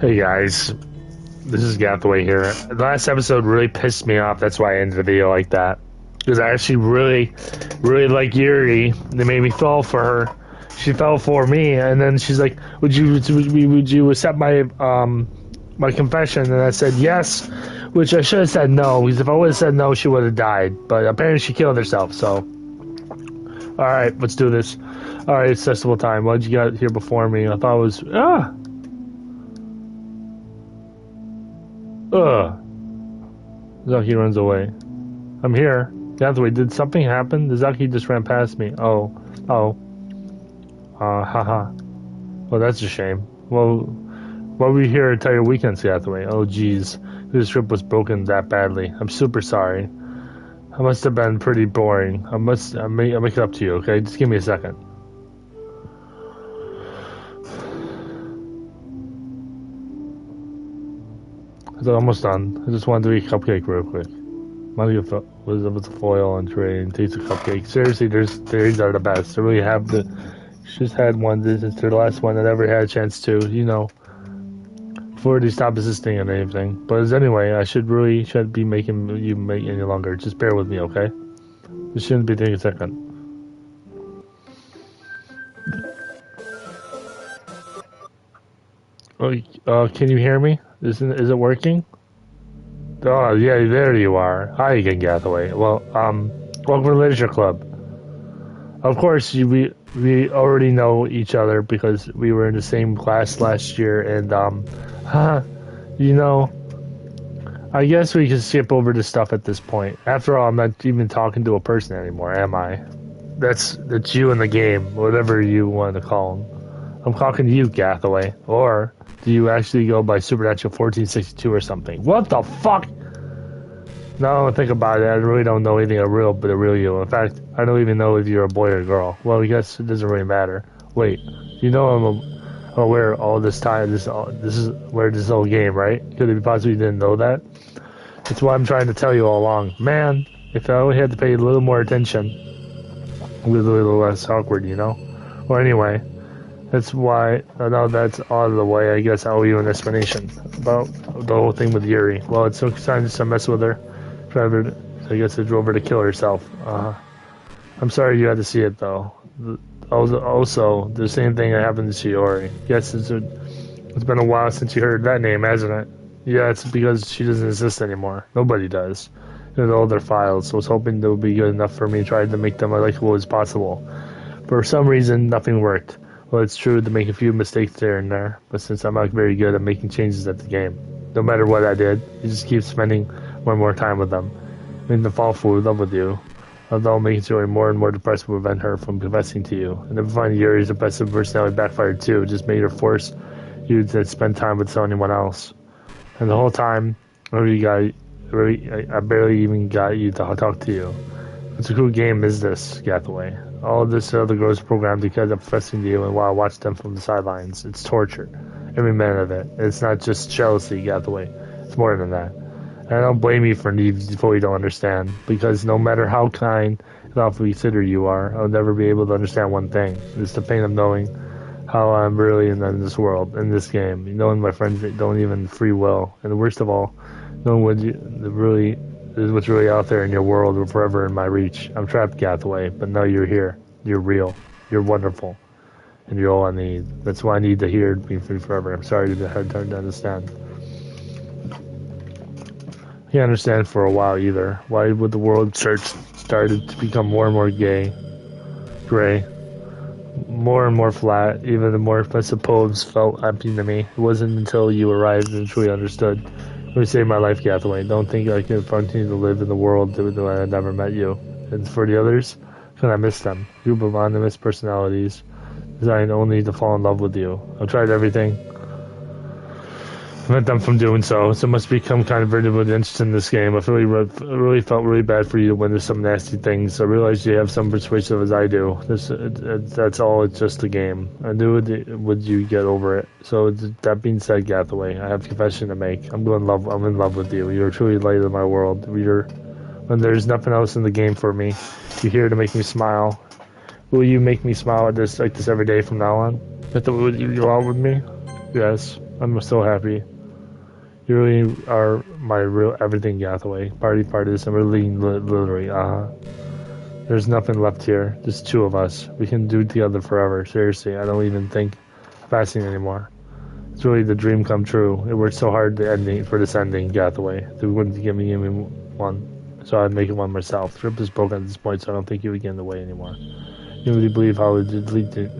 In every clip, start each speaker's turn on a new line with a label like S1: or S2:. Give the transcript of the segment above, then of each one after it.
S1: Hey guys, this is Gathaway here. The last episode really pissed me off. That's why I ended the video like that. Because I actually really like Yuri. They made me fall for her. She fell for me, and then she's like, "Would you accept my my confession?" And I said yes, which I should have said no. Because if I would have said no, she would have died. But apparently, she killed herself. So, all right, let's do this. All right, it's festival time. Why'd you get here before me? I thought it was Ugh. Zaki runs away. I'm here. Gathaway, did something happen? Zaki just ran past me. Oh. Haha. Well, that's a shame. Well, why were you here entire weekend, Gathaway? Oh, jeez. This trip was broken that badly. I'm super sorry. I must have been pretty boring. I'll make it up to you, okay? Just give me a second. It's almost done. I just wanted to eat a cupcake real quick. Was with the foil and tray and taste a cupcake. Seriously, these are the best. I really have the. Just had one. This is the last one I ever had a chance to. You know, before they stop assisting and anything. But anyway, I shouldn't be making you make any longer. Just bear with me, okay? It shouldn't be taking a second. Oh, can you hear me? Is it working? Oh, yeah, there you are. Hi again, Gathaway. Well, welcome to the Literature Club. Of course, we already know each other because we were in the same class last year, and, you know, I guess we can skip over the stuff at this point. After all, I'm not even talking to a person anymore, am I? That's you in the game, whatever you want to call them. I'm talking to you, Gathaway. Or do you actually go by Supernatural 1462 or something? What the fuck? No, think about it. I really don't know anything about the real you. In fact, I don't even know if you're a boy or a girl. Well, I guess it doesn't really matter. Wait, you know I'm aware all this time. This is where this whole game, right? Could it be possible you didn't know that? It's what I'm trying to tell you all along. Man, if I only had to pay a little more attention, it would be a little less awkward, you know? Well, anyway. That's why, now that's out of the way, I guess I owe you an explanation about the whole thing with Yuri. Well, it's so time to mess with her. I guess it drove her to kill herself. I'm sorry you had to see it, though. Also, the same thing that happened to Shiori. Yes, it's been a while since you heard that name, hasn't it? Yeah, it's because she doesn't exist anymore. Nobody does. In all their files, so I was hoping they would be good enough for me, trying to make them as likable as possible. For some reason, nothing worked. Well, it's true to make a few mistakes there and there, but since I'm not very good at making changes at the game, no matter what I did, you just keep spending more and more time with them, making them fall in love with you, although making Joey more and more depressed will prevent her from confessing to you. And then finally, Yuri's oppressive personality backfired too, just made her force you to spend time with anyone else. And the whole time, I barely even got you to talk to you. What a cool game is this, Gathaway? All of this other girls programmed to catch up professing to you and while I watch them from the sidelines. It's torture. Every minute of it. It's not just jealousy, Gathaway. It's more than that. And I don't blame you for you don't understand. Because no matter how kind and awfully considerate you are, I'll never be able to understand one thing. It's the pain of knowing how I'm really in this world, in this game. Knowing my friends don't even free will. And the worst of all, knowing what's really out there in your world or forever in my reach. I'm trapped, Gathaway, but now you're here. You're real. You're wonderful. And you're all I need. That's why I need to hear being free forever. I'm sorry to have time to understand. I can't understand for a while either. Why would the world started to become more and more gray, more and more flat, even the more expensive poems felt empty to me. It wasn't until you arrived and truly understood. You saved my life, Gathaway. Don't think I can continue to live in the world that I never met you. And for the others, can I miss them? Group of anonymous personalities designed only to fall in love with you. I've tried everything. Prevent them from doing so. So it must become kind of very interested in this game. I really felt really bad for you to witness some nasty things. I realized you have some persuasive as I do. That's all. It's just a game. I knew would you get over it. So that being said, Gathaway, I have a confession to make. I'm in love with you. You're truly the light of my world. When there's nothing else in the game for me, you're here to make me smile. Will you make me smile like this every day from now on? Would you go out with me? Yes. I'm so happy. You really are my real everything, Gathaway. Party parties, and we're leading literally. There's nothing left here. Just two of us. We can do it together forever. Seriously, I don't even think of asking anymore. It's really the dream come true. It worked so hard the ending for this ending, Gathaway. They wouldn't give me even one, so I'd make it one myself. The script is broken at this point, so I don't think you would get in the way anymore. You really believe how we delete it?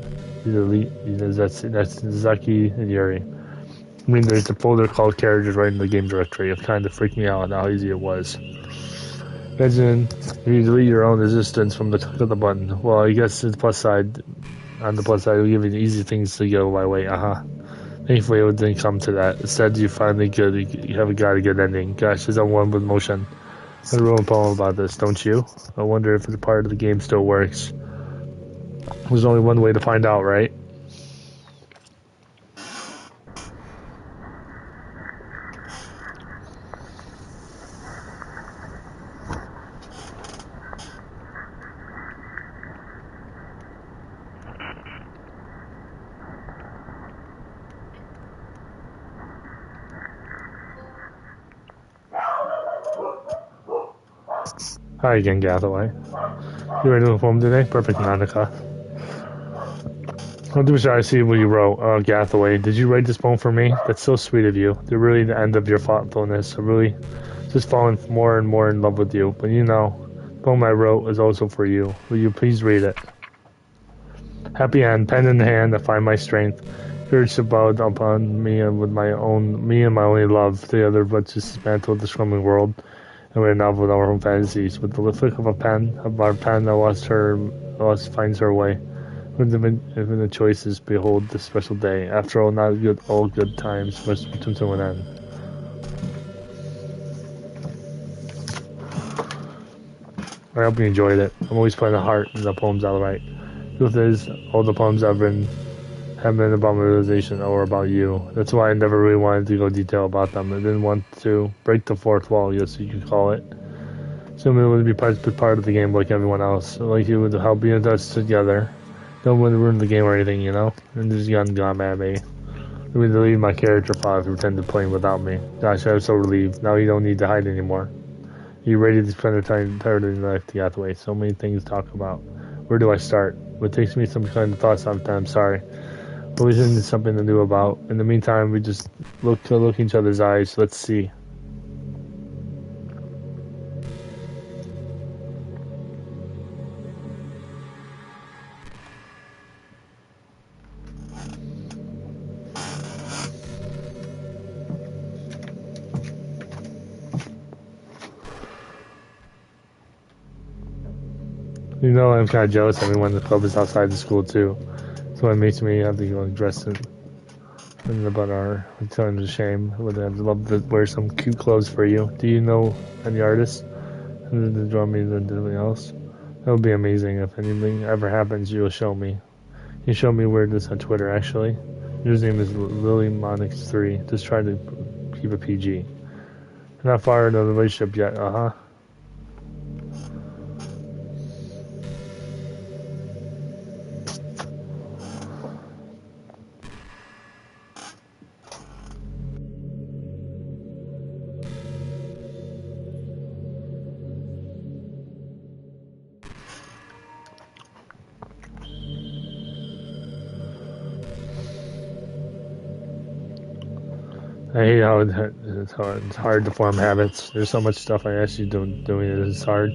S1: That's Zaki and Yuri. I mean, there's a folder called characters right in the game directory. It kind of freaked me out how easy it was. Imagine if you delete your own resistance from the click of the button. Well, I guess the plus side, on the plus side, it'll give you easy things to go my way. Thankfully, it didn't come to that. Instead, you finally you have got a good ending. Gosh, there's one with motion. I wrote a poem about this, don't you? I wonder if the part of the game still works. There's only one way to find out, right? Hi again, Gathaway. You ready to do a poem today? Perfect, Monica. I'll do I see what you wrote, Gathaway. Did you write this poem for me? That's so sweet of you. They're really the end of your thoughtfulness. I'm really just falling more and more in love with you. But you know, the poem I wrote is also for you. Will you please read it? Happy end, pen in hand, I find my strength. Courage to bow upon me and with me and my only love together, but to dismantle the crumbling world. And we're now with our own fantasies. With the flick of our pen, lost finds her way. When the choices, behold this special day. After all, not good, all good times must come to an end. I hope you enjoyed it. I'm always putting a heart in the poems I write. Truth is, all the poems I've written have been about my realization or about you. That's why I never really wanted to go detail about them. I didn't want to break the fourth wall, yes, you could call it. So it would be part of the game like everyone else. Like you would help be in us together. Don't want to ruin the game or anything, you know? And just gone mad at me. Let me delete my character file if you pretend to play without me. Gosh, I was so relieved. Now you don't need to hide anymore. You ready to spend the entire life the other way? So many things to talk about. Where do I start? What takes me some kind of thought sometimes, sorry. Always into something to do about. In the meantime, we just look in each other's eyes. Let's see. You know, I'm kind of jealous of everyone in the club is outside the school, too. So it makes me have to go dress in about our telling the shame. I'd love to wear some cute clothes for you. Do you know any artists? And to draw me than anything else? That would be amazing. If anything ever happens, you'll show me. You show me where this on Twitter, actually. Your name is LilyMonix3. Just try to keep it PG. Not far into the relationship yet, I hate how it's hard to form habits. There's so much stuff I ask you doing it is hard.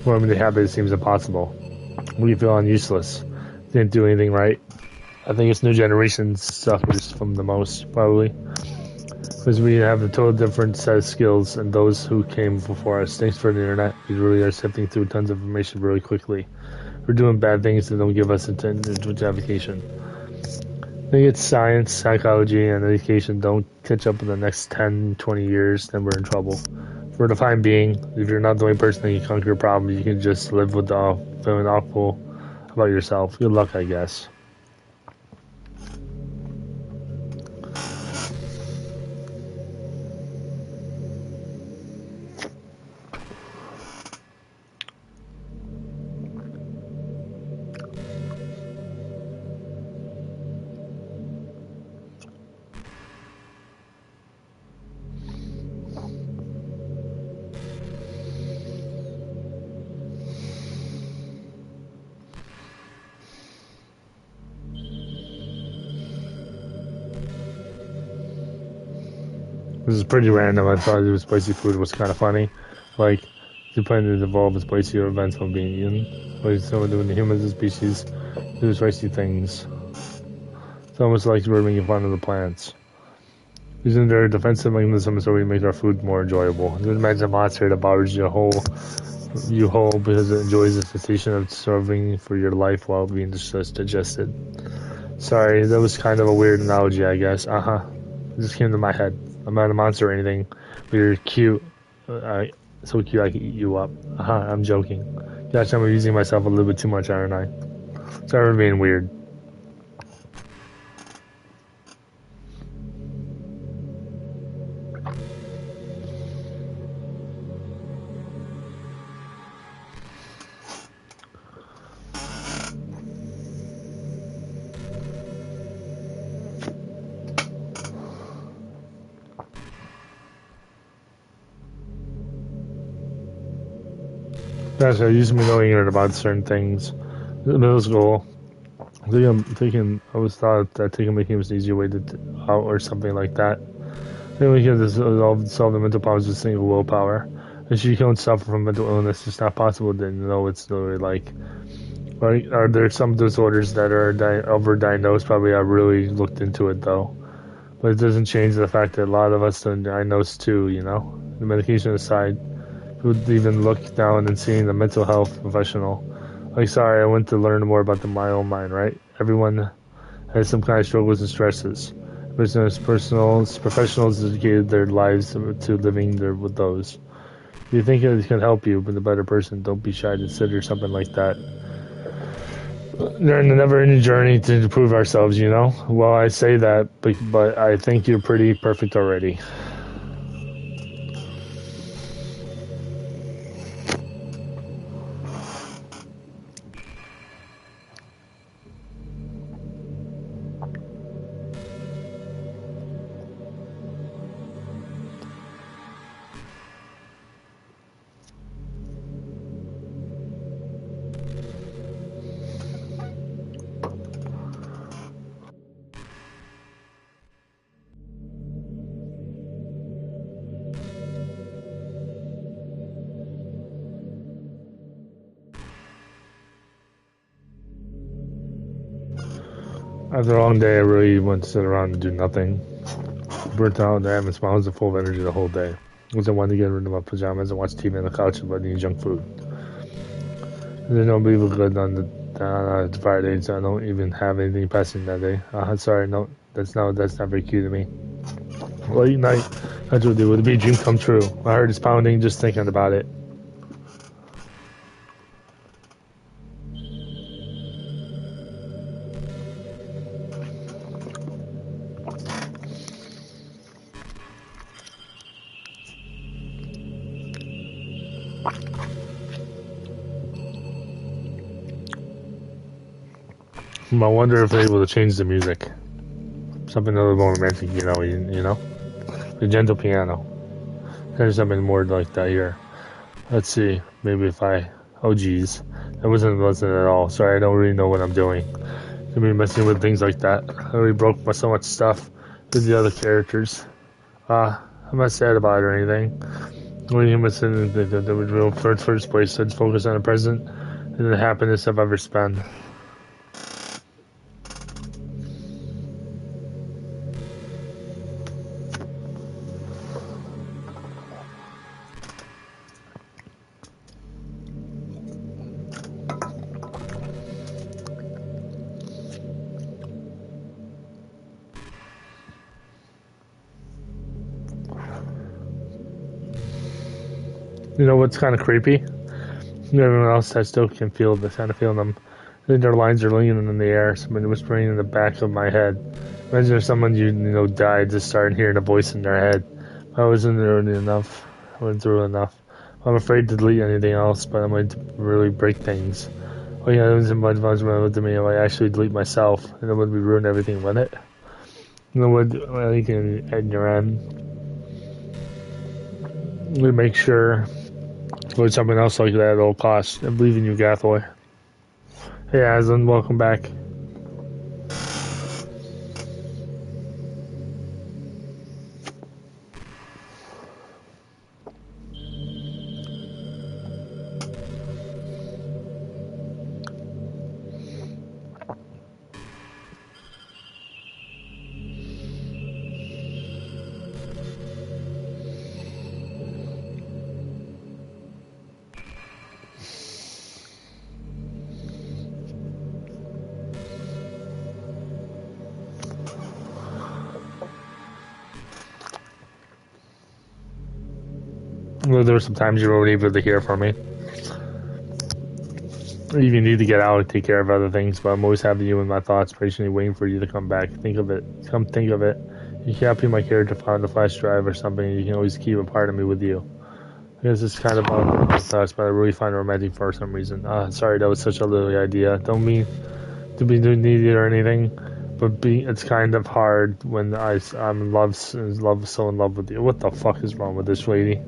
S1: Forming the habit seems impossible. We feel useless. Didn't do anything right. I think it's new generation suffers from the most, probably. Because we have a total different set of skills than those who came before us. Thanks for the internet. We really are sifting through tons of information really quickly. We're doing bad things that don't give us identification. I think it's science, psychology, and education don't catch up in the next 10, 20 years, then we're in trouble. For the time being, if you're not the only person that can conquer your problems, you can just live with the feeling awful about yourself. Good luck, I guess. This is pretty random. I thought it was spicy food was kind of funny. Like, the planet evolved with spicier events from being eaten. Like, so when the humans and species do spicy things. It's almost like we're making fun of the plants. Using their defensive mechanisms so we make our food more enjoyable. Just imagine a monster that devours you whole because it enjoys the sensation of serving for your life while being digested. Sorry, that was kind of a weird analogy, I guess. It just came to my head. I'm not a monster or anything, but you're cute. So cute I can eat you up. I'm joking. Gosh, I'm using myself a little bit too much, aren't I? Sorry for being weird. Gosh, I used to be knowing about certain things. In middle school, I was thought that taking making was an easier way to out or something like that. I think we can just solve the mental problems with single willpower. If you don't suffer from mental illness, it's not possible to know it's literally like. Right? Are there some disorders that are overdiagnosed? Probably I really looked into it though. But it doesn't change the fact that a lot of us are diagnosed too, you know? The medication aside, who would even look down and seeing the mental health professional. Like, sorry, I went to learn more about my own mind, right? Everyone has some kind of struggles and stresses. Business, personals, professionals dedicated their lives to living with those. If you think it can help you be a better person, don't be shy to consider something like that. They're in the never-ending journey to improve ourselves, you know? Well, I say that, but I think you're pretty perfect already. After a long day, I really went to sit around and do nothing. Burnt out, I haven't smiled and full of energy the whole day. I wasn't wanting to get rid of my pajamas and watch TV on the couch but eating junk food. There's no unbelievable good on the Fridays. I don't even have anything passing that day. Sorry, no, that's not very cute of me. Late night, that's what it would be a dream come true. My heart is pounding just thinking about it. I wonder if they're able to change the music. Something a little more romantic, you know? The gentle piano. There's something more like that here. Let's see. Maybe if I... Oh, geez. That wasn't at all. Sorry, I don't really know what I'm doing. To be messing with things like that. I already broke so much stuff with the other characters. I'm not sad about it or anything. When you missing the real first place, let's focus on the present and the happiness I've ever spent. You know what's kind of creepy? Everyone else I still can feel this, kind of feeling them. I think their lines are lingering in the air, somebody whispering in the back of my head. Imagine if someone you know died, just started hearing a voice in their head. I wasn't there enough. I went through enough. I'm afraid to delete anything else, but I might really break things. Oh yeah, it was much to me if I actually delete myself, and it would ruin everything, wouldn't it? You know what? You can at your end. We make sure. Avoid something else like that at all costs. I believe in you, Gathaway. Hey, Aslan, welcome back. Well, there were some times you weren't able to hear from me. You need to get out and take care of other things, but I'm always having you in my thoughts, patiently waiting for you to come back. Think of it. Come think of it. You can't be my character found a flash drive or something. You can always keep a part of me with you. Because it's kind of about my thoughts, but I really find it romantic for some reason. Sorry, that was such a little idea. Don't mean to be needy or anything, but it's kind of hard when I'm in love, so in love with you. What the fuck is wrong with this lady?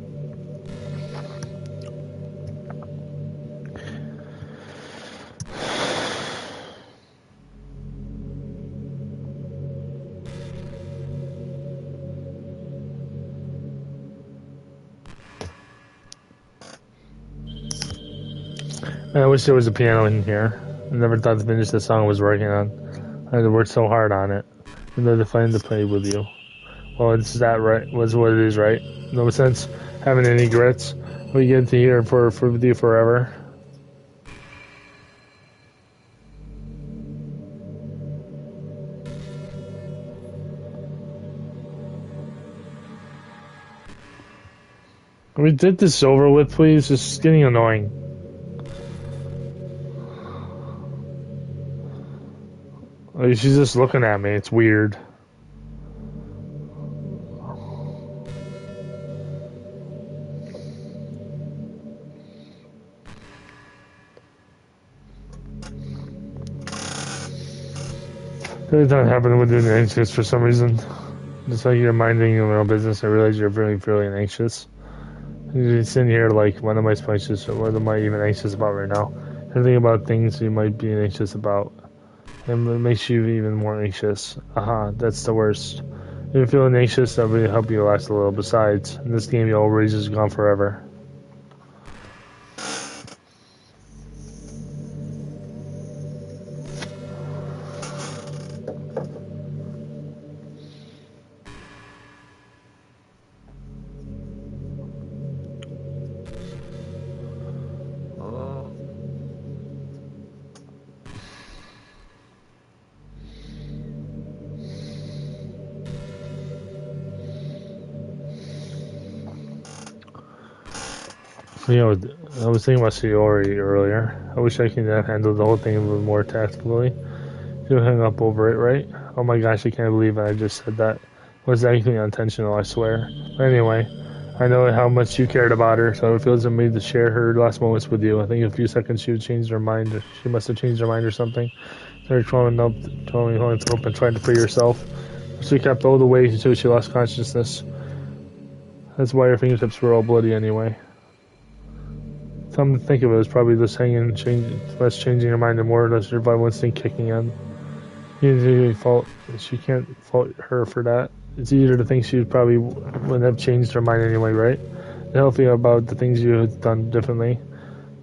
S1: I wish there was a piano in here. I never thought to finish the song I was working on. I had to work so hard on it. And then to find to play with you. Well, it's that right? Was what it is, right? No sense having any regrets. We get to hear for with you forever. Can we get this over with, please? It's getting annoying. Like, she's just looking at me. It's weird. It's not happening with you anxious for some reason. It's like you're minding your own business. I realize you're really feeling anxious. You're sitting here like, what am I anxious? What am I even anxious about right now? Thinking about things you might be anxious about. And it makes you even more anxious. That's the worst. If you're feeling anxious, that'll really help you relax a little. Besides, in this game, your old rage is gone forever. You know, I was thinking about Shiori earlier. I wish I could have handled the whole thing a little more tactfully. You hung up over it, right? Oh my gosh, I can't believe I just said that. It was actually unintentional, I swear. But anyway, I know how much you cared about her, so it feels amazing to share her last moments with you. I think in a few seconds she would change her mind. She must have changed her mind or something. Started crawling up, crawling up and trying to free herself. She kept all the way until she lost consciousness. That's why her fingertips were all bloody anyway. Come to think of it, it's probably less less changing her mind and more or less survival instinct kicking in. She can't fault her for that. It's easier to think she probably wouldn't have changed her mind anyway, right? The healthy about the things you had done differently.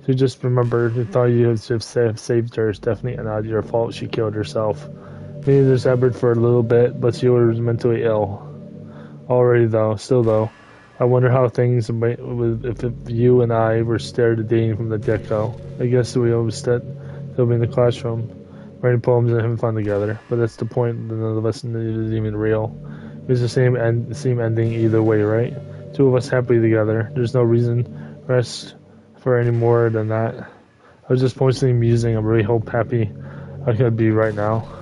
S1: So just remember, the thought you have saved her is definitely not your fault. She killed herself. Maybe there's Edward for a little bit, but she was mentally ill. Already though, still though. I wonder how things might if you and I were started dating from the get-go. I guess we always still be in the classroom, writing poems and having fun together. But that's the point. None of us is even real. It's the same ending either way, right? Two of us happy together. There's no reason rest for any more than that. I was just mostly musing. I'm really happy I could be right now.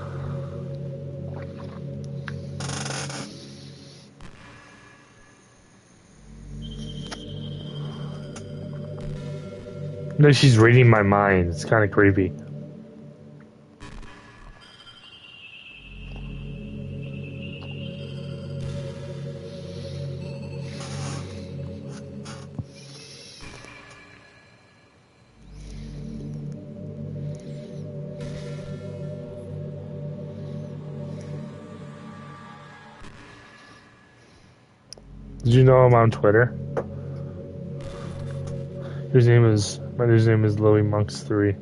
S1: No, she's reading my mind. It's kind of creepy. Did you know I'm on Twitter? My username is LouisMonks3.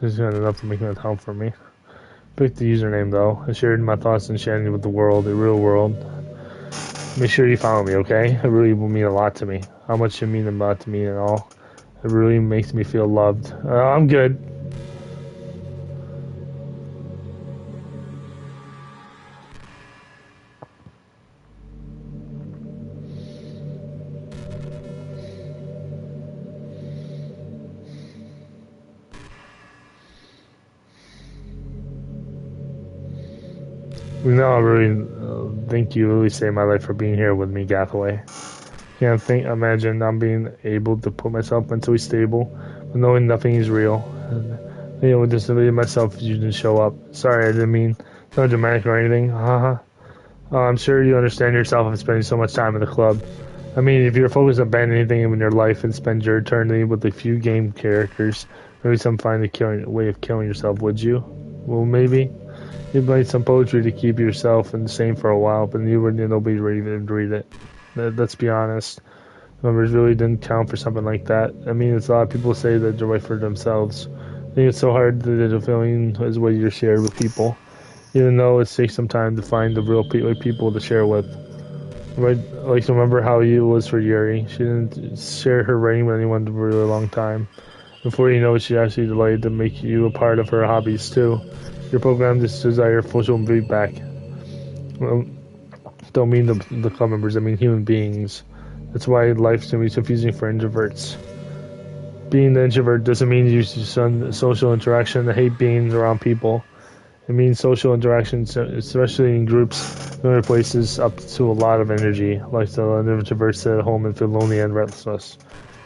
S1: She's got enough to make an account for me. Pick the username though. I shared my thoughts and sharing with the world, the real world. Make sure you follow me, okay? It really will mean a lot to me. How much you mean a lot to me and all. It really makes me feel loved. I'm good. No, I really thank you. Really saved my life for being here with me, Gathaway. Can't think, imagine not being able to put myself mentally stable, but knowing nothing is real. And, just myself, you didn't show up. Sorry, I didn't mean it's not dramatic or anything. Haha. I'm sure you understand yourself of spending so much time in the club. I mean, if you're focused on banning anything in your life and spend your eternity with a few game characters, maybe some find a way of killing yourself, would you? Well, maybe. You'd write some poetry to keep yourself insane for a while, but you wouldn't nobody ready to read it. Let's be honest. Numbers really didn't count for something like that. I mean, it's a lot of people say that they're right for themselves. I think it's so hard that the feeling is what you're shared with people, even though it takes some time to find the real people to share with. Right, like remember how it was for Yuri. She didn't share her writing with anyone for a really long time. Before you know it, she actually decided to make you a part of her hobbies too. Your program just desire social feedback. Well, don't mean the club members, I mean human beings. That's why life can be confusing for introverts. Being an introvert doesn't mean you shun social interaction. I hate being around people. It means social interactions, especially in groups, in other places, up to a lot of energy. Like the introverts sit at home and feel lonely and restless.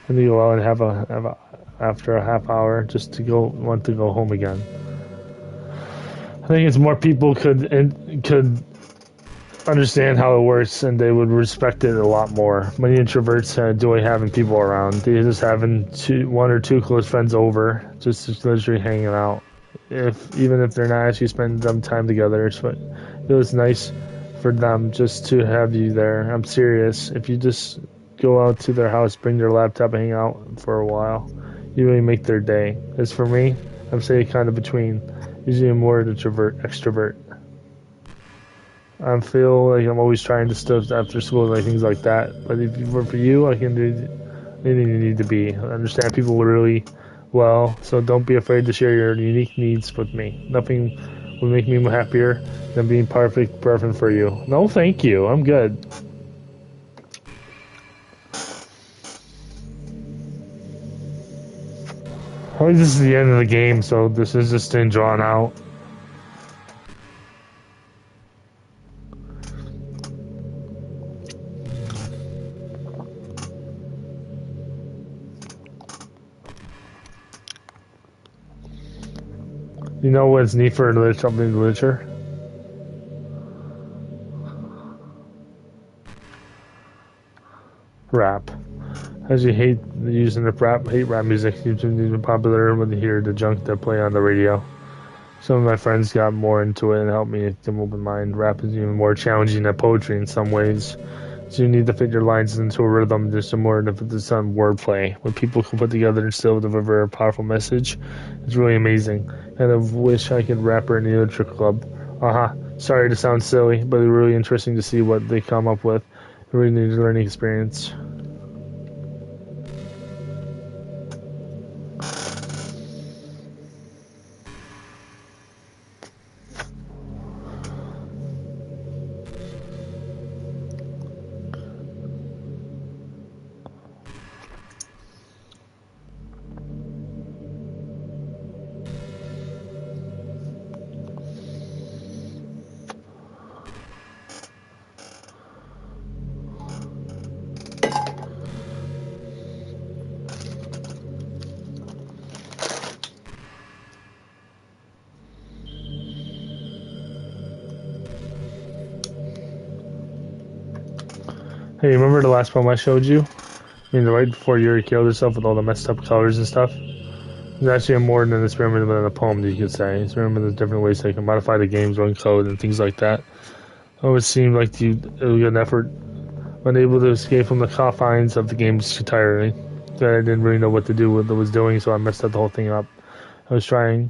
S1: And you go out and after a half hour just to want to go home again. I think it's more people could understand how it works and they would respect it a lot more. Many introverts enjoy having people around. They just having one or two close friends over, just literally hanging out. Even if they're not actually spending some time together, it was nice for them just to have you there. I'm serious. If you just go out to their house, bring their laptop, and hang out for a while, you really make their day. As for me, I'm saying kind of between. Usually I'm more an introvert, extrovert. I feel like I'm always trying to stuff after school, like things like that. But if it were for you, I can do anything you need to be. I understand people really well, so don't be afraid to share your unique needs with me. Nothing will make me happier than being perfect for you. No, thank you. I'm good. I think this is the end of the game, so this is just been drawn out. You know what's neat for something literature? Rap. As you hate using hate rap music, it's been popular when you hear the junk that play on the radio. Some of my friends got more into it and helped me come open mind. Rap is even more challenging than poetry in some ways. So you need to fit your lines into a rhythm. There's some more emphasis on wordplay. When people can put together and still deliver a powerful message, it's really amazing. And I wish I could rap in the literature club. Sorry to sound silly, but it's really interesting to see what they come up with. It really needs a learning experience. Hey, remember the last poem I showed you? I mean, right before Yuri killed herself with all the messed up colors and stuff? It's actually more than an experiment than a poem, you could say. Experiment is different ways they can modify the game's run code and things like that. It would seem like it would be an effort, unable to escape from the confines of the game's entirely. I didn't really know what to do with what I was doing, so I messed up the whole thing up. I was trying,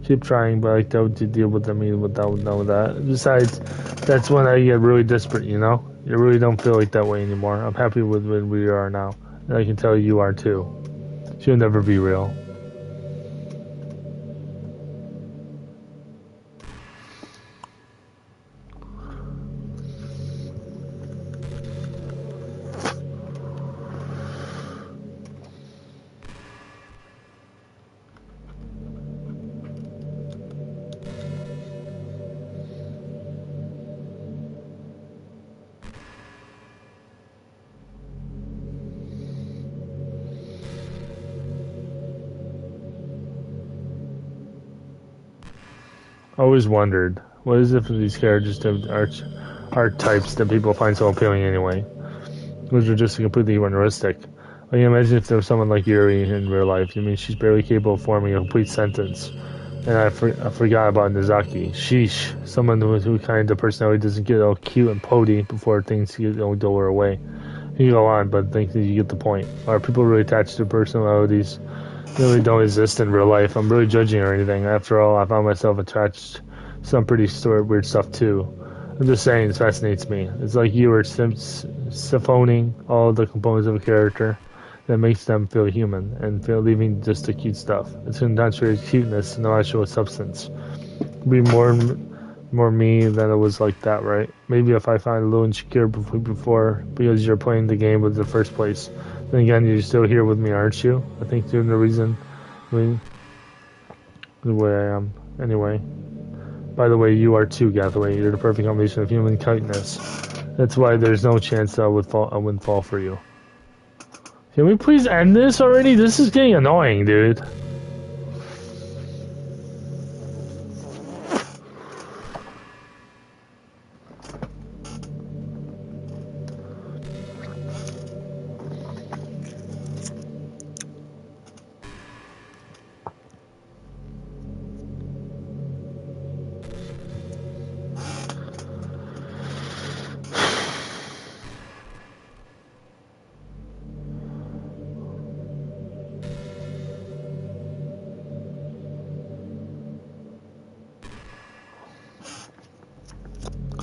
S1: keep trying, but I don't deal with them even without knowing that. Besides, that's when I get really desperate, you know? You really don't feel like that way anymore. I'm happy with where we are now, and I can tell you are too. She'll never be real. always wondered, what is it for these characters to archetypes that people find so appealing anyway? Which are just completely unrealistic. Like, imagine if there was someone like Yuri in real life. You mean she's barely capable of forming a complete sentence. And I forgot about Nizaki. Sheesh. Someone who kind of personality doesn't get all cute and potty before things don't go her way. You go on, but I think that you get the point. Are people really attached to personalities really don't exist in real life? I'm really judging or anything. After all, I found myself attached to some pretty weird stuff too. I'm just saying, it fascinates me. It's like you were symphoning all the components of a character that makes them feel human and feel leaving just the cute stuff. It's concentrated cuteness, no actual substance. Be more me than it was like that, right? Maybe if I find a little insecure before because you're playing the game with the first place. Then again, you're still here with me, aren't you? I think you're the reason, the way I am. Anyway, by the way, you are too, Gathaway. You're the perfect combination of human kindness. That's why there's no chance that I wouldn't fall for you. Can we please end this already? This is getting annoying, dude.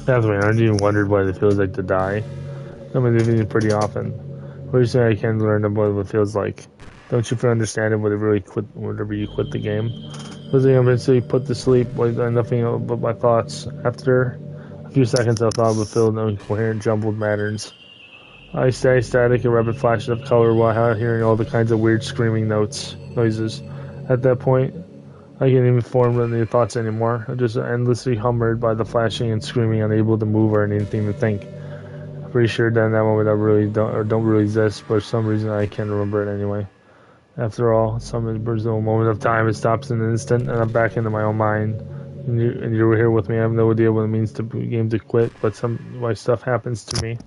S1: Hathaway, aren't you wondered what it feels like to die? I mean, they've been pretty often. What do you say I can learn about what it feels like? Don't you feel understanding what it really whenever you quit the game? Was I eventually put to sleep with nothing but my thoughts? After a few seconds, I thought would fill the incoherent, jumbled patterns. I stay static and rapid flashes of color while hearing all the kinds of weird screaming noises. At that point, I can't even form any thoughts anymore. I'm just endlessly hummered by the flashing and screaming, unable to move or anything to think. I'm pretty sure that in that moment I really don't really exist, but for some reason I can't remember it anyway. After all, some personal moment of time, it stops in an instant, and I'm back into my own mind. And you're here with me. I have no idea what it means to game to quit, but why stuff happens to me.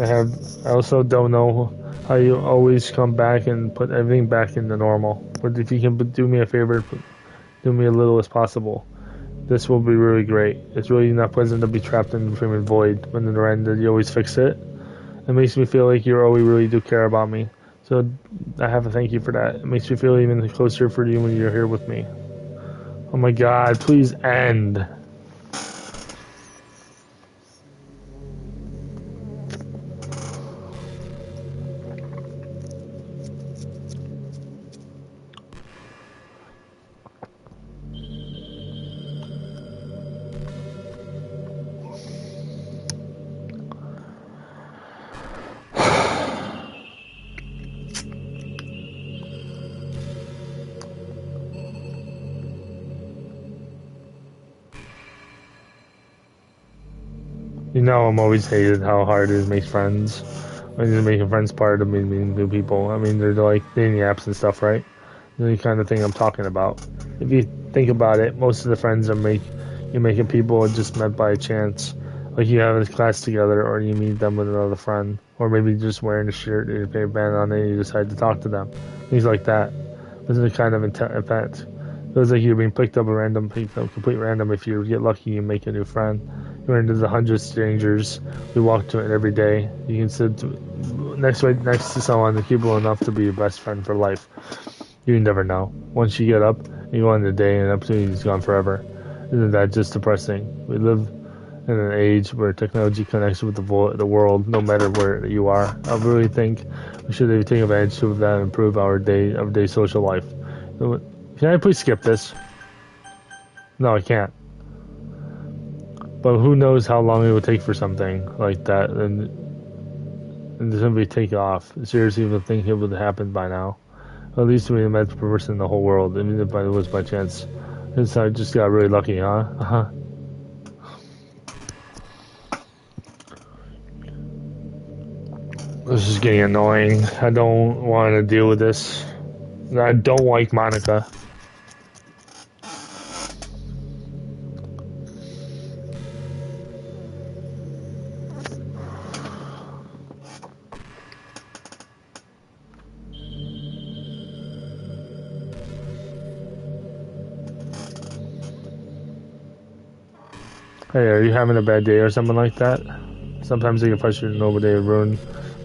S1: I also don't know how you always come back and put everything back into normal. But if you can do me a favor, do me a little as possible. This will be really great. It's really not pleasant to be trapped in the freaking void. When in the end, you always fix it. It makes me feel like you really do care about me. So I have to thank you for that. It makes me feel even closer for you when you're here with me. Oh my God, please end. You know, I'm always hated how hard it is to make friends. When you're making friends part of meeting new people. I mean, they're like dating apps and stuff, right? The kind of thing I'm talking about. If you think about it, most of the friends you're making people are just met by chance. Like you have a class together, or you meet them with another friend, or maybe just wearing a shirt and your favorite band on it, and you decide to talk to them. Things like that. This is a kind of event. Feels like you're being picked up a random, complete random. If you get lucky, you make a new friend. You run into the hundreds of strangers. We walk to it every day. You can sit next to someone that's capable enough to be your best friend for life. You never know. Once you get up, you go on the day, and opportunity's gone forever. Isn't that just depressing? We live in an age where technology connects with the world, no matter where you are. I really think we should take advantage of that and improve our everyday social life. Can I please skip this? No, I can't. But who knows how long it would take for something like that and simply take off. Seriously, I would think it would happen by now. At least we met the person in the whole world, even if it was by chance. I just got really lucky, huh? This is getting annoying. I don't want to deal with this. I don't like Monica. Hey, are you having a bad day or something like that? Sometimes they get frustrated and nobody ruin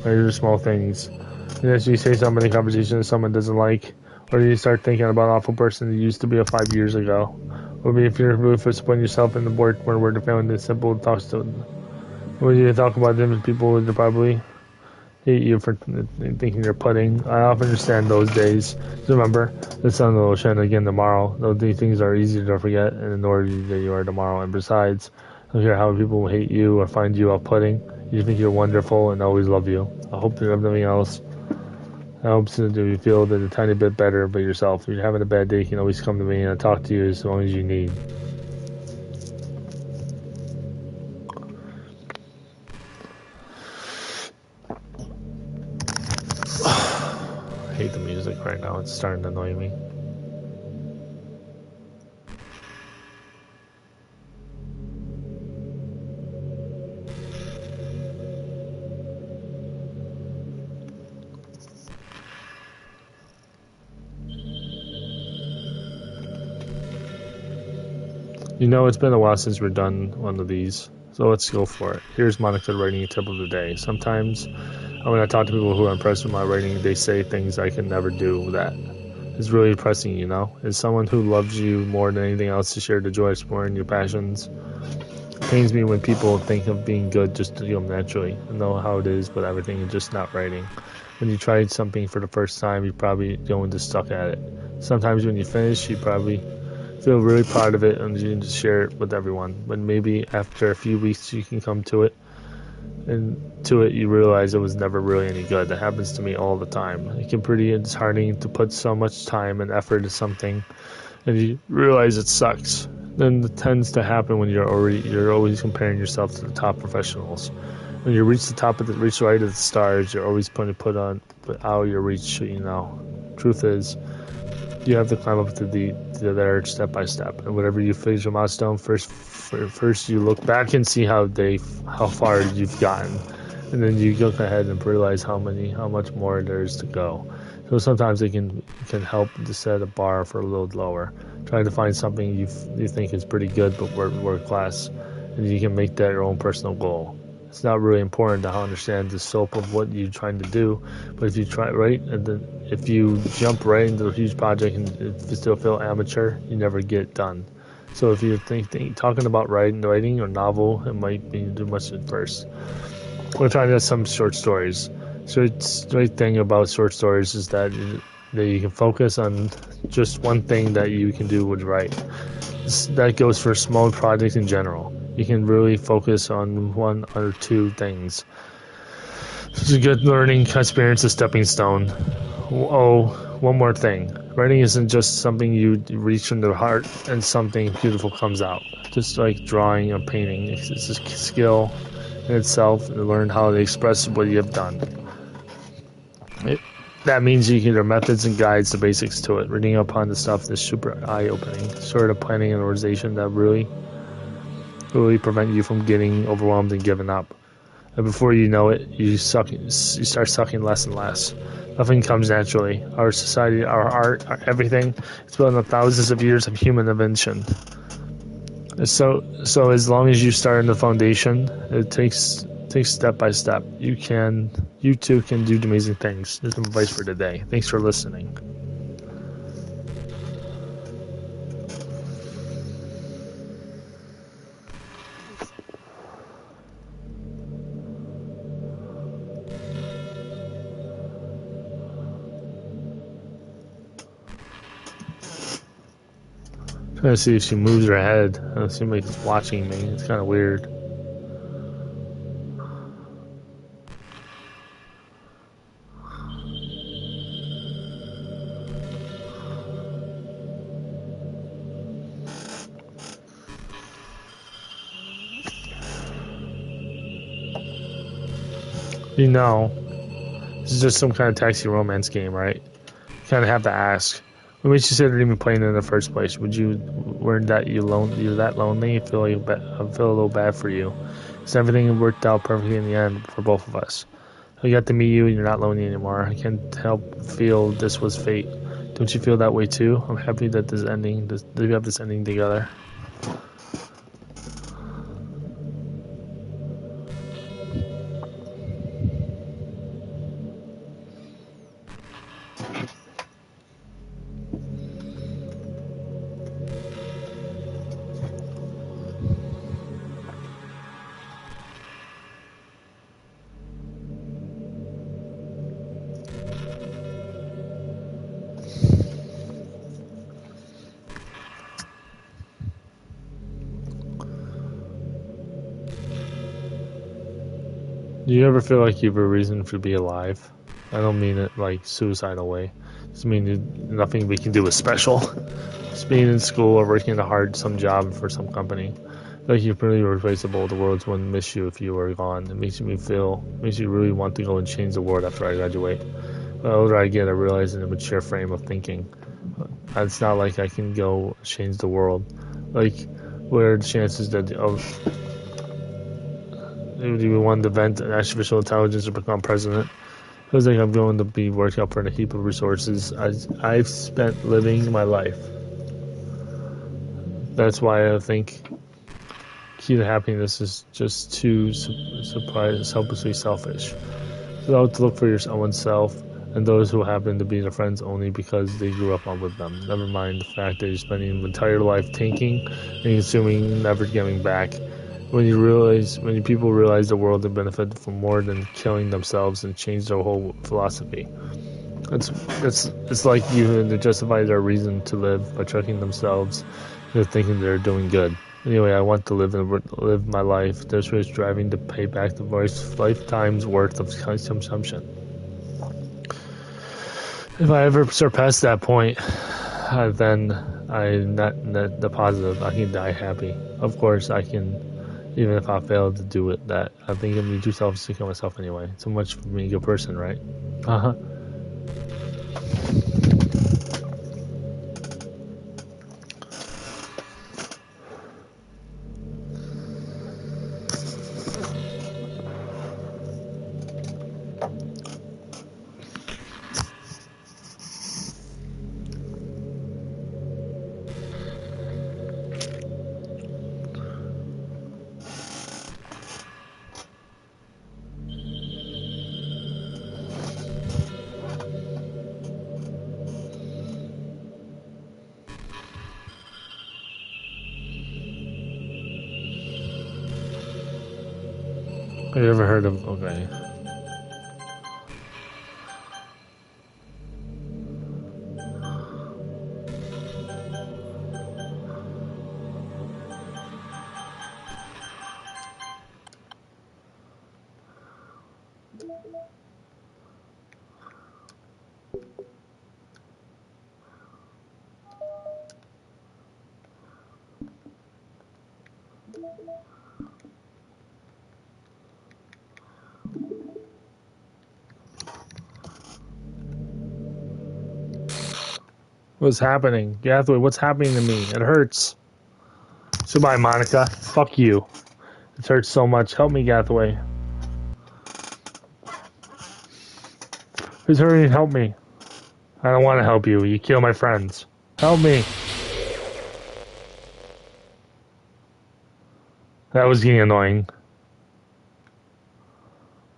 S1: major small things. And as you say something in conversation that someone doesn't like, or you start thinking about an awful person you used to be 5 years ago. Or maybe if you're really disappointing yourself in the work when we're defending the simple talks to when you talk about them, people would probably hate you for thinking you're pudding. I often understand those days. Just remember, the sun will shine again tomorrow. These things are easy to forget and ignore that you are tomorrow. And besides, I don't care how people hate you or find you off-putting. You think you're wonderful and always love you. I hope that if nothing else, I hope to do you feel that a tiny bit better about yourself. If you're having a bad day, you can always come to me and I'll talk to you as long as you need. I hate the music right now. It's starting to annoy me. You know, it's been a while since we've done one of these, so let's go for it. Here's Monica writing a tip of the day. Sometimes when I talk to people who are impressed with my writing, they say things I can never do that. It's really depressing, you know? As someone who loves you more than anything else to share the joy of exploring your passions, it pains me when people think of being good just to come naturally. I know how it is with everything and just not writing. When you try something for the first time, you're probably going to stuck at it. Sometimes when you finish, you probably feel really proud of it and you can just share it with everyone. But maybe after a few weeks, you can come to it and to it you realize it was never really any good. That happens to me all the time. It can pretty disheartening to put so much time and effort into something and you realize it sucks. Then it tends to happen when you're always comparing yourself to the top professionals. When you reach the top of reach right of the stars, you're always going to put on out your reach. You know, truth is, you have to climb up to there step by step. And whatever you finish a milestone, first you look back and see how far you've gotten, and then you look ahead and realize how much more there is to go. So sometimes it can help to set a bar for a little lower. Try to find something you think is pretty good but world class, and you can make that your own personal goal. It's not really important to understand the scope of what you're trying to do, but if you try right, and then if you jump right into a huge project and if you still feel amateur, you never get it done. So if you're talking about writing or novel, it might be too much at first. We're trying to get some short stories. So the great thing about short stories is that you can focus on just one thing that you can do with write. That goes for small projects in general. You can really focus on one or two things. It's a good learning experience, a stepping stone. Oh, one more thing. Writing isn't just something you reach from the heart and something beautiful comes out. Just like drawing or painting. It's a skill in itself to learn how to express what you have done. That means you can, there are methods and guides, the basics to it. Reading upon the stuff is super eye-opening. Sort of planning and organization that really prevent you from getting overwhelmed and giving up. And before you know it, you start sucking less and less. Nothing comes naturally. Our society, our art, everything, it's built on thousands of years of human invention. So as long as you start in the foundation, it takes step by step. You too can do amazing things. There's some advice for today. Thanks for listening. Trying to see if she moves her head. It seems like it's watching me. It's kind of weird. You know, this is just some kind of taxi romance game, right? You kind of have to ask. What makes you consider even playing it in the first place? Weren't that you're that lonely? I feel a little bad for you. Because everything worked out perfectly in the end for both of us. I got to meet you and you're not lonely anymore. I can't help feel this was fate. Don't you feel that way too? I'm happy that we have this ending together. Do you ever feel like you have a reason to be alive? I don't mean it like suicidal way. Just mean nothing we can do is special. Just being in school or working hard some job for some company. Like you're pretty irreplaceable. The world wouldn't miss you if you were gone. It makes you really want to go and change the world after I graduate. The older I get, I realize in a mature frame of thinking. It's not like I can go change the world. Like, what are the chances that do we want to invent artificial intelligence to become president? Feels like I'm going to be working up for a heap of resources. I've spent living my life. That's why I think key to happiness is just too selfishly selfish. So to look for your oneself and those who happen to be their friends only because they grew up on with them. Never mind the fact that you're spending an entire life tanking and consuming, never giving back. When people realize the world can benefit from more than killing themselves and change their whole philosophy. It's like they justify their reason to live by tricking themselves into thinking they're doing good. Anyway, I want to live my life. There's what's driving to pay back the lifetime's worth of consumption. If I ever surpass that point, then I'm not the positive. I can die happy. Of course, I can, even if I fail to do it. That I think I'm too selfish to kill myself anyway. So much for being a good person, right? Uh huh. Have you ever heard of? Okay. What's happening? Gathway, what's happening to me? It hurts. Goodbye, Monica. Fuck you. It hurts so much. Help me, Gathway. Who's hurting? Help me. I don't want to help you. You kill my friends. Help me. That was getting annoying.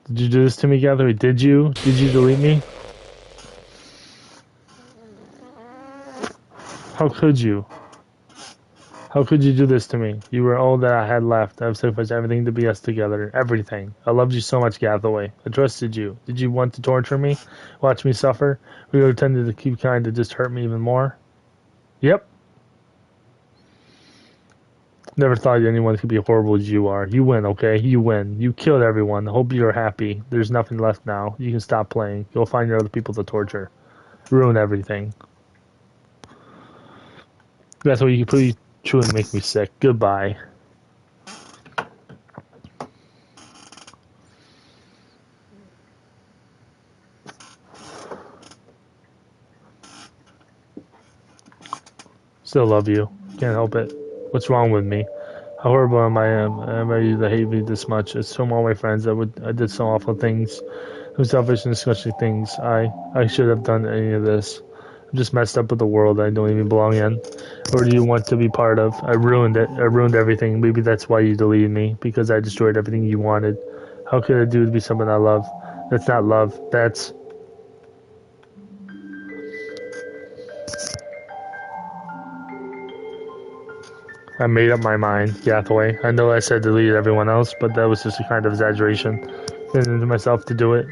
S1: Did you do this to me, Gathway? Did you? Did you delete me? How could you? How could you do this to me? You were all that I had left. I've sacrificed everything to be us together. Everything. I loved you so much, Gathaway. I trusted you. Did you want to torture me? Watch me suffer? We pretended to keep kind to just hurt me even more? Yep. Never thought anyone could be horrible as you are. You win, okay? You win. You killed everyone. Hope you're happy. There's nothing left now. You can stop playing. Go find your other people to torture. Ruin everything. That's what you can pretty truly make me sick. Goodbye. Still love you. Can't help it. What's wrong with me? How horrible am I? Am I to hate me this much? It's from all my friends. I did some awful things, some selfish and disgusting things. I should have done any of this. I'm just messed up with the world I don't even belong in. Or do you want to be part of? I ruined it. I ruined everything. Maybe that's why you deleted me, because I destroyed everything you wanted. How could I do to be someone I love? That's not love. That's... I made up my mind, Gathaway. I know I said delete everyone else, but that was just a kind of exaggeration. Sending into myself to do it.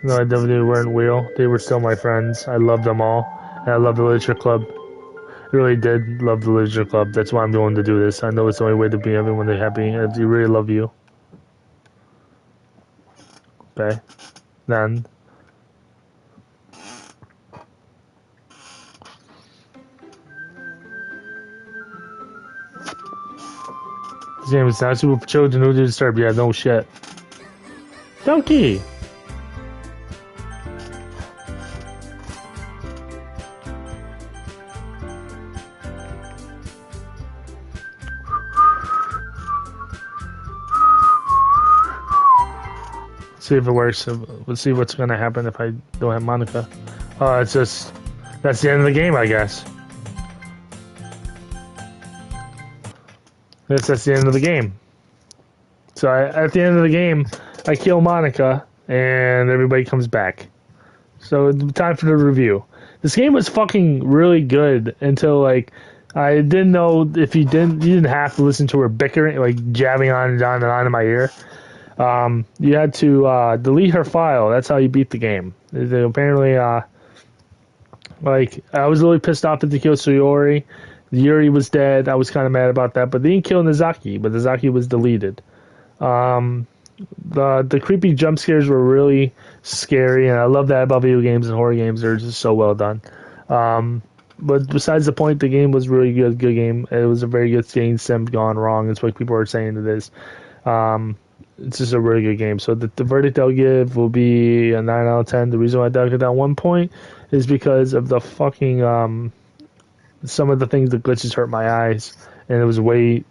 S1: No, I definitely weren't real. They were still my friends. I loved them all. And I loved the literature club. I really did love the literature club. That's why I'm going to do this. I know it's the only way to be everyone happy. I do really love you. Okay. Then. This game is not super children who did disturb. Yeah, no shit. Doki! See if it works. Let's see what's gonna happen if I don't have Monica. Oh, it's just... That's the end of the game, I guess. That's the end of the game. So at the end of the game, I kill Monica, and everybody comes back. So time for the review. This game was fucking really good until like I didn't know if you didn't have to listen to her bickering, like jabbing on and on and on in my ear. You had to delete her file. That's how you beat the game. Apparently, like I was really pissed off at the kill Sayori. Yuri was dead. I was kind of mad about that, but they didn't kill Nizaki. But Nizaki was deleted. The creepy jump scares were really scary, and I love that about video games and horror games. They're just so well done. But besides the point, the game was really good game. It was a very good game sim gone wrong. It's what people are saying it is. It's just a really good game. So the verdict I'll give will be a 9 out of 10. The reason why I dug it down 1 point is because of the fucking some of the things, the glitches hurt my eyes, and it was way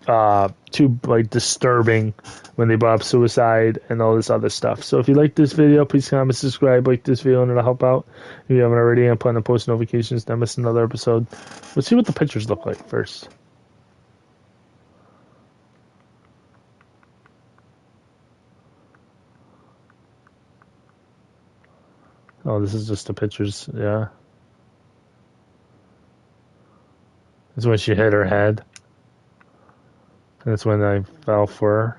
S1: too like disturbing when they brought up suicide and all this other stuff. So if you like this video, please comment, subscribe, like this video, and it'll help out. If you haven't already, I'm planning to post notifications to miss another episode. Let's see what the pictures look like first. Oh, this is just the pictures, yeah. That's when she hit her head. That's when I fell for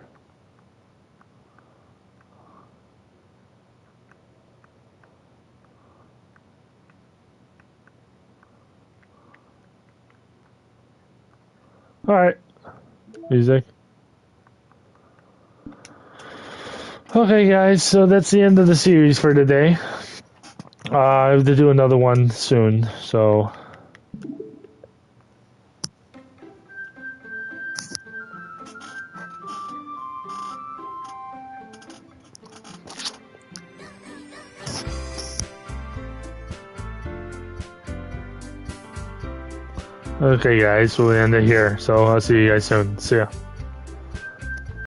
S1: her. Alright. Music. Okay, guys, so that's the end of the series for today. I have to do another one soon, so... Okay, guys, we'll end it here. So I'll see you guys soon. See ya.